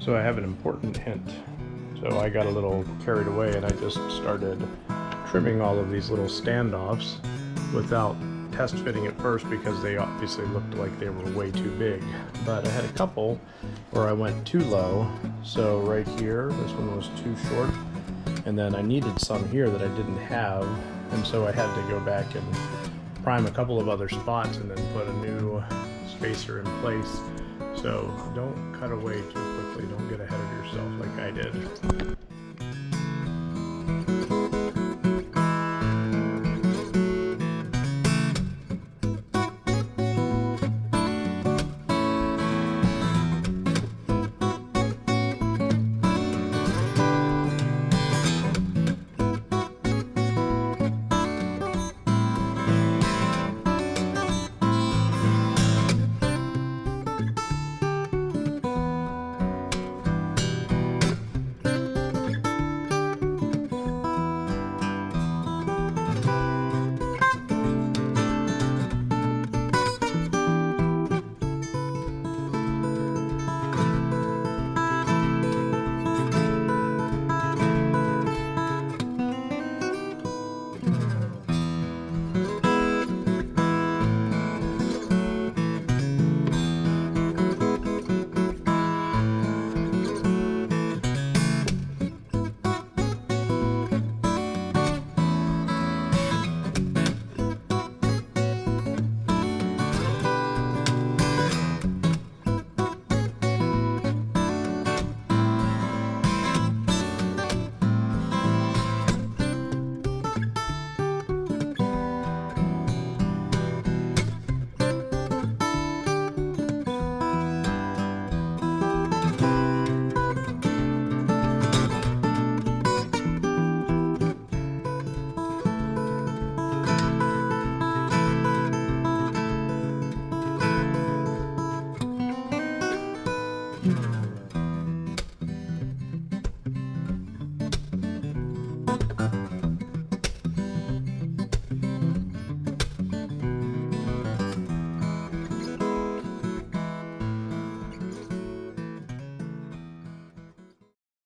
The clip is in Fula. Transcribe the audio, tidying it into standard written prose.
So I have an important hint. So I got a little carried away and I just started trimming all of these little standoffs without test fitting at first because they obviously looked like they were way too big. But I had a couple where I went too low. So right here, this one was too short. And then I needed some here that I didn't have. And so I had to go back and prime a couple of other spots and then put a new spacer in place. So don't cut away too quickly, don't get ahead of yourself like I did.